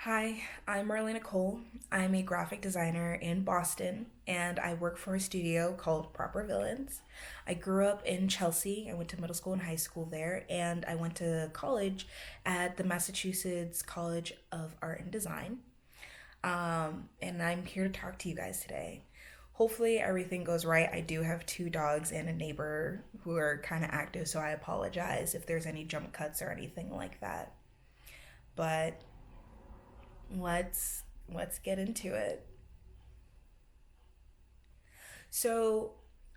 Hi, I'm Marlen Cole. I'm a graphic designer in Boston and I work for a studio called Proper Villains. I grew up in Chelsea. I went to middle school and high school there, and I went to college at the Massachusetts College of Art and Design. And I'm here to talk to you guys today. Hopefully, everything goes right. I do have two dogs and a neighbor who are kind of active, so I apologize if there's any jump cuts or anything like that. But let's get into it. So,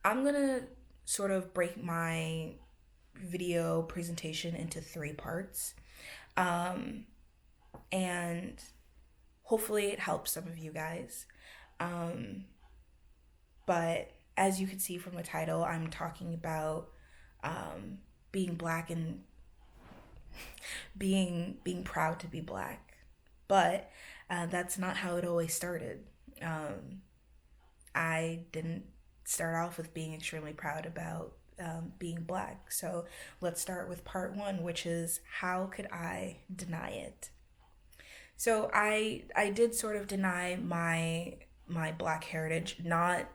I'm going to sort of break my video presentation into three parts. Um and hopefully it helps some of you guys. Um but as you can see from the title, I'm talking about um being black and being proud to be black. But that's not how it always started. Um, I didn't start off with being extremely proud about being black. So let's start with part one, which is how could I deny it? So I did sort of deny my black heritage, not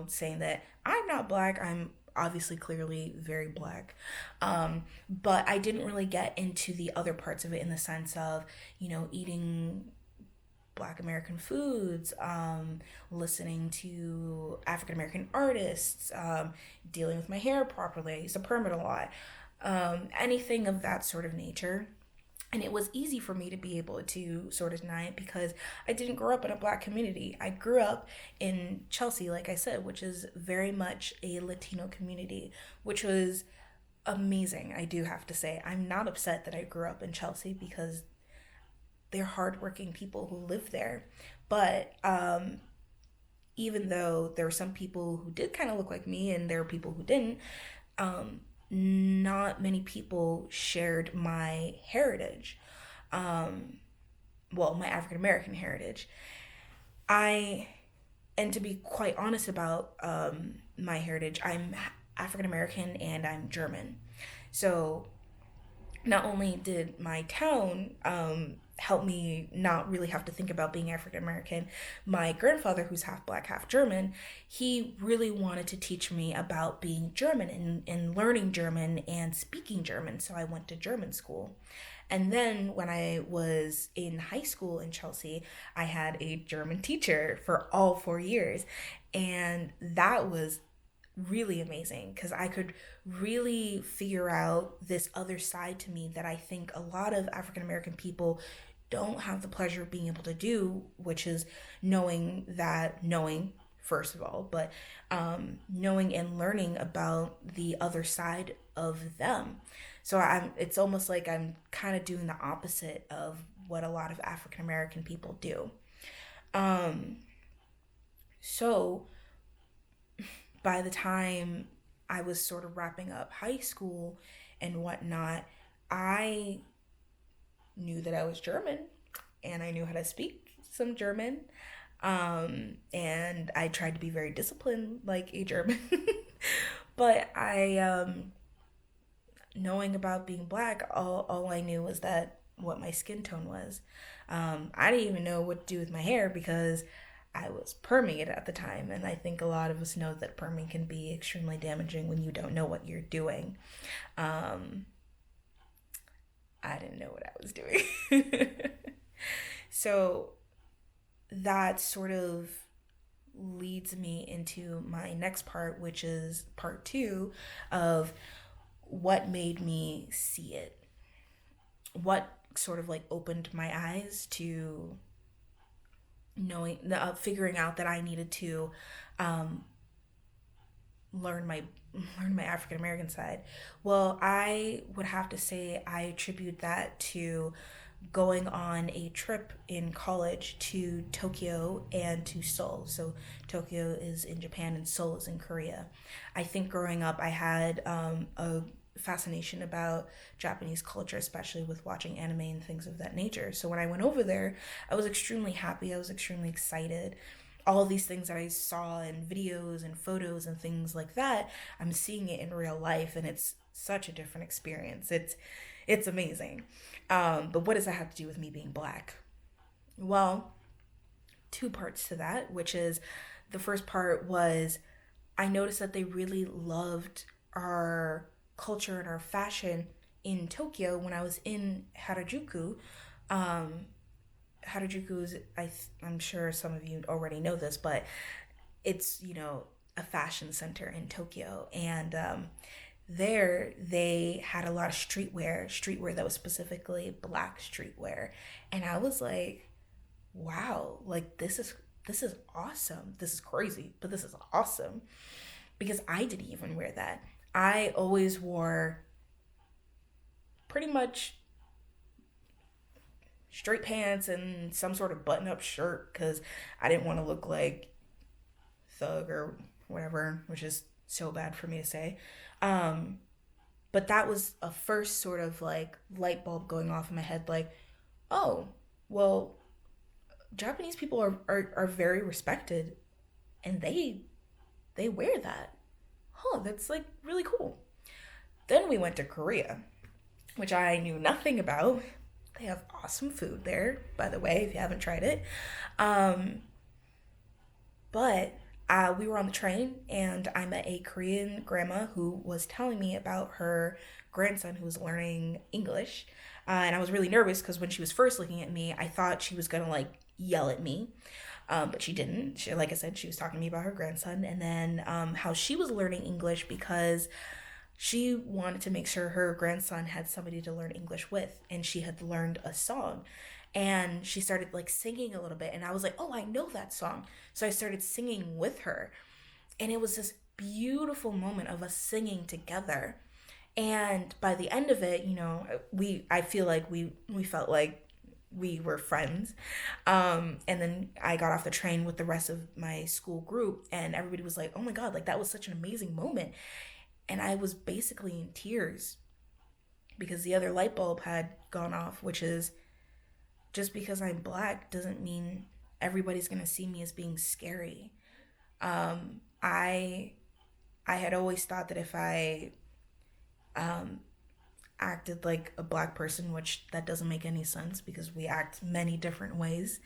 saying that I'm not black. I'm obviously clearly very black, but I didn't really get into the other parts of it in the sense of eating Black American foods, listening to African American artists, dealing with my hair properly. I used to perm it a lot, anything of that sort of nature. And it was easy for me to be able to sort of deny it because I didn't grow up in a black community. I grew up in Chelsea, like I said, which is very much a Latino community, which was amazing, I do have to say. I'm not upset that I grew up in Chelsea because they're hardworking people who live there. But even though there were some people who did kind of look like me and there were people who didn't, um, not many people shared my heritage. Um, well, my African American heritage. I, and to be quite honest about my heritage, I'm African American and I'm German. So not only did my town help me not really have to think about being African American, my grandfather, who's half black, half German, he really wanted to teach me about being German and learning German and speaking German. So I went to German school. And then when I was in high school in Chelsea, I had a German teacher for all 4 years. And that was really amazing because I could really figure out this other side to me that I think a lot of African American people don't have the pleasure of being able to do, which is knowing first of all, but knowing and learning about the other side of them. So it's almost like I'm kind of doing the opposite of what a lot of African American people do. Um, so by the time I was sort of wrapping up high school and whatnot, I knew that I was German and I knew how to speak some German. And I tried to be very disciplined like a German. But knowing about being black, all I knew was that what my skin tone was. I didn't even know what to do with my hair because I was perming it at the time, and I think a lot of us know that perming can be extremely damaging when you don't know what you're doing. Um, I didn't know what I was doing. So that sort of leads me into my next part, which is part two of what made me see it. What sort of like opened my eyes to figuring out that I needed to um, learn my learn my African American side. Well, I would have to say I attribute that to going on a trip in college to Tokyo and to Seoul. So Tokyo is in Japan and Seoul is in Korea. I think growing up I had a fascination about Japanese culture, especially with watching anime and things of that nature. So when I went over there, I was extremely happy. I was extremely excited. All of these things that I saw in videos and photos and things like that, I'm seeing it in real life, and it's such a different experience. It's amazing. But what does that have to do with me being black? Well, two parts to that, which is the first part was I noticed that they really loved our culture and our fashion in Tokyo when I was in Harajuku. Um, Harajuku is, I'm sure some of you already know this, but it's, a fashion center in Tokyo. And there they had a lot of streetwear that was specifically black streetwear. And I was like, wow, like this is awesome. This is crazy, but this is awesome because I didn't even wear that. I always wore pretty much straight pants and some sort of button up shirt because I didn't want to look like thug or whatever, which is so bad for me to say. Um, but that was a first sort of like light bulb going off in my head like, oh, well, Japanese people are very respected and they wear that. Huh, that's like really cool. Then we went to Korea, which I knew nothing about. They have awesome food there, by the way, if you haven't tried it. Um, but we were on the train, and I met a Korean grandma who was telling me about her grandson who was learning English. And I was really nervous because when she was first looking at me, I thought she was gonna like yell at me. But she didn't. She, like I said, she was talking to me about her grandson and then how she was learning English because she wanted to make sure her grandson had somebody to learn English with, and she had learned a song. And she started like singing a little bit, and I was like, oh, I know that song. So I started singing with her, and it was this beautiful moment of us singing together. And by the end of it, I feel like we felt like we were friends. And then I got off the train with the rest of my school group, and everybody was like, oh my God, like that was such an amazing moment. And I was basically in tears because the other light bulb had gone off, which is just because I'm black doesn't mean everybody's gonna see me as being scary. I had always thought that if I um, acted like a black person, which that doesn't make any sense because we act many different ways.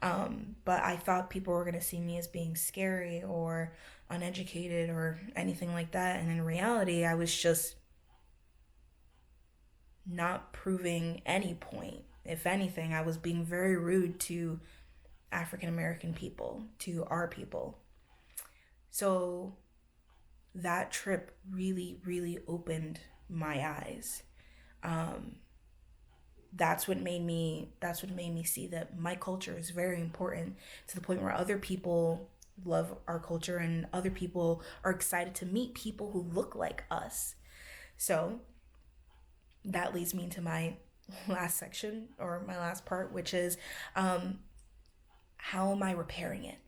But I thought people were gonna see me as being scary or uneducated or anything like that. And in reality, I was just not proving any point. If anything, I was being very rude to African American people, to our people. So that trip really, really opened my eyes. Um, that's what made me see that my culture is very important to the point where other people love our culture and other people are excited to meet people who look like us. So that leads me into my last section or my last part, which is um, how am I repairing it?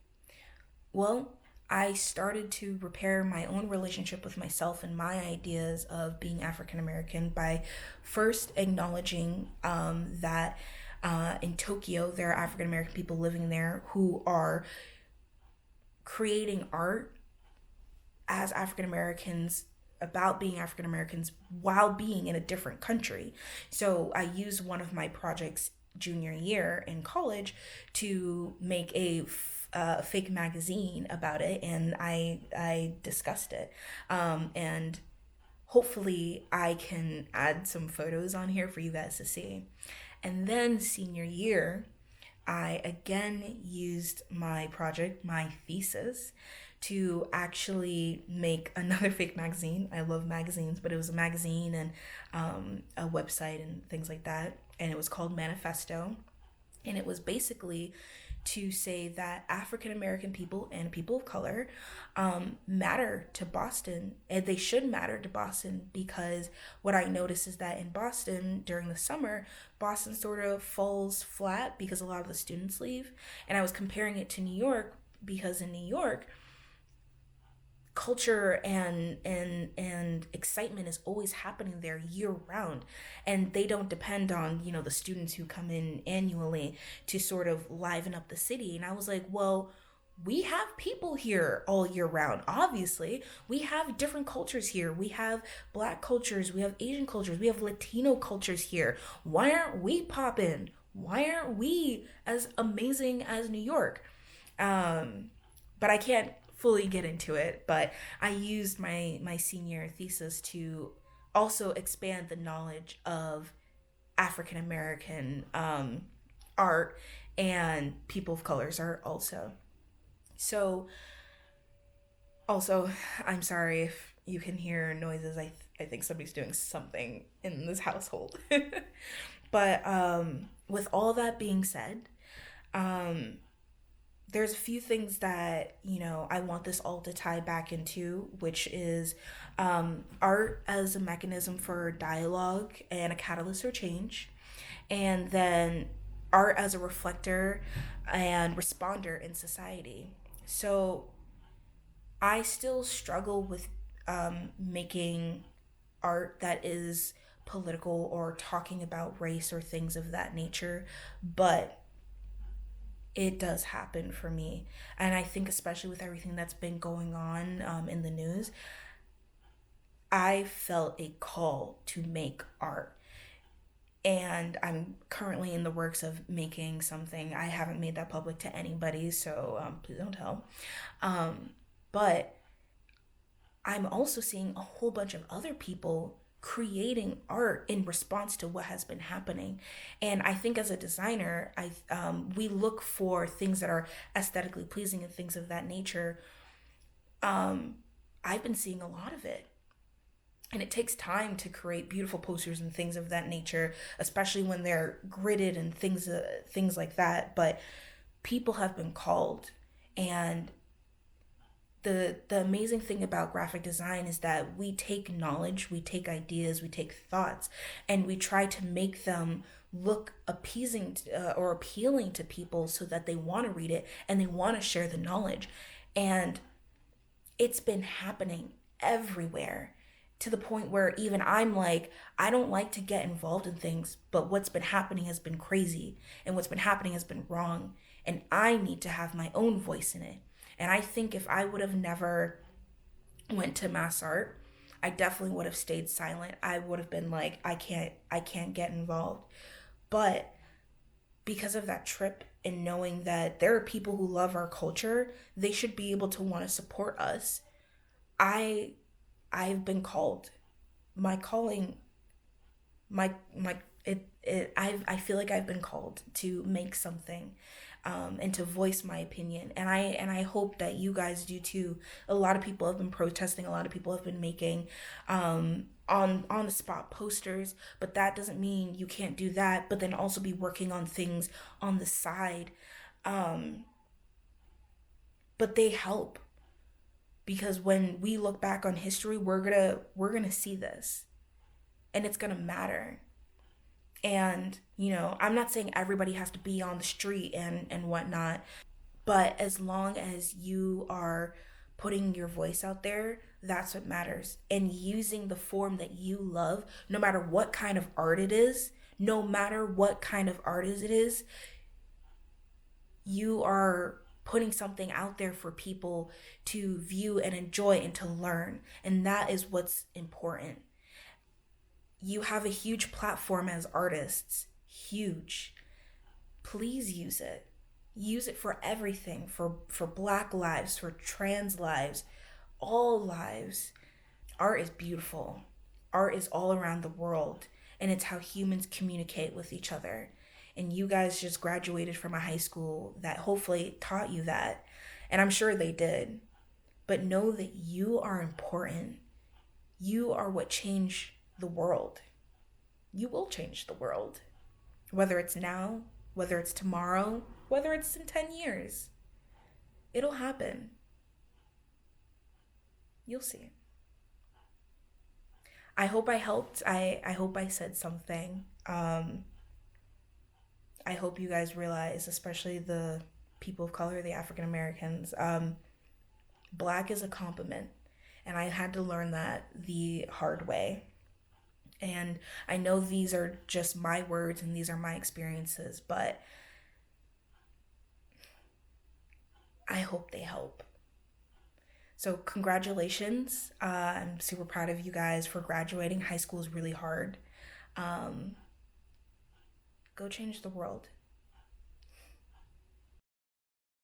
Well, I started to repair my own relationship with myself and my ideas of being African American by first acknowledging that in Tokyo there are African American people living there who are creating art as African Americans about being African Americans while being in a different country. So I used one of my projects junior year in college to make a fake magazine about it, and I discussed it, and hopefully I can add some photos on here for you guys to see. And then senior year, I again used my project, my thesis, to actually make another fake magazine. I love magazines, but it was a magazine and a website and things like that. And it was called Manifesto. And it was basically to say that African American people and people of color matter to Boston, and they should matter to Boston because what I noticed is that in Boston during the summer, Boston sort of falls flat because a lot of the students leave. And I was comparing it to New York because in New York, culture and excitement is always happening there year round, and they don't depend on the students who come in annually to sort of liven up the city. And I was like, well, we have people here all year round. Obviously, we have different cultures here. We have black cultures, we have Asian cultures, we have Latino cultures here. Why aren't we popping? Why aren't we as amazing as New York? Um, but I can't fully get into it. But I used my senior thesis to also expand the knowledge of African American art and people of color's art also. So also, I'm sorry if you can hear noises. I think somebody's doing something in this household. But with all that being said, um, there's a few things that I want this all to tie back into, which is art as a mechanism for dialogue and a catalyst for change, and then art as a reflector and responder in society. So I still struggle with making art that is political or talking about race or things of that nature, but it does happen for me. And I think, especially with everything that's been going on in the news, I felt a call to make art. And I'm currently in the works of making something. I haven't made that public to anybody, so please don't tell. Um, but I'm also seeing a whole bunch of other people creating art in response to what has been happening. And I think as a designer, I we look for things that are aesthetically pleasing and things of that nature. Um, I've been seeing a lot of it. And it takes time to create beautiful posters and things of that nature, especially when they're gridded and things like that. But people have been called, and the amazing thing about graphic design is that we take knowledge, we take ideas, we take thoughts, and we try to make them look appeasing or appealing to people so that they want to read it and they want to share the knowledge. And it's been happening everywhere, to the point where even I'm like, I don't like to get involved in things, but what's been happening has been crazy and what's been happening has been wrong. And I need to have my own voice in it. And I think if I would have never went to mass art, I definitely would have stayed silent. I would have been like, I can't get involved. But because of that trip and knowing that there are people who love our culture, they should be able to want to support us. I I've been called. My calling, my I feel like I've been called to make something, and to voice my opinion, and I hope that you guys do too. A lot of people have been protesting. A lot of people have been making on the spot posters, but that doesn't mean you can't do that. But then also be working on things on the side. Um, but they help, because when we look back on history, we're gonna see this, and it's gonna matter. And I'm not saying everybody has to be on the street and whatnot, but as long as you are putting your voice out there, that's what matters. And using the form that you love, no matter what kind of art it is, no matter what kind of art it is, you are putting something out there for people to view and enjoy and to learn. And that is what's important. You have a huge platform as artists, huge. Please use it. Use it for everything, for black lives, for trans lives, all lives. Art is beautiful. Art is all around the world, and it's how humans communicate with each other. And you guys just graduated from a high school that hopefully taught you that, and I'm sure they did. But know that you are important. You are what changed the world. You will change the world. Whether it's now, whether it's tomorrow, whether it's in 10 years. It'll happen. You'll see. I hope I helped. I hope I said something. I hope you guys realize, especially the people of color, the African Americans, black is a compliment. And I had to learn that the hard way. And I know these are just my words and these are my experiences, but I hope they help. So congratulations. I'm super proud of you guys for graduating. High school is really hard. Um, Go change the world.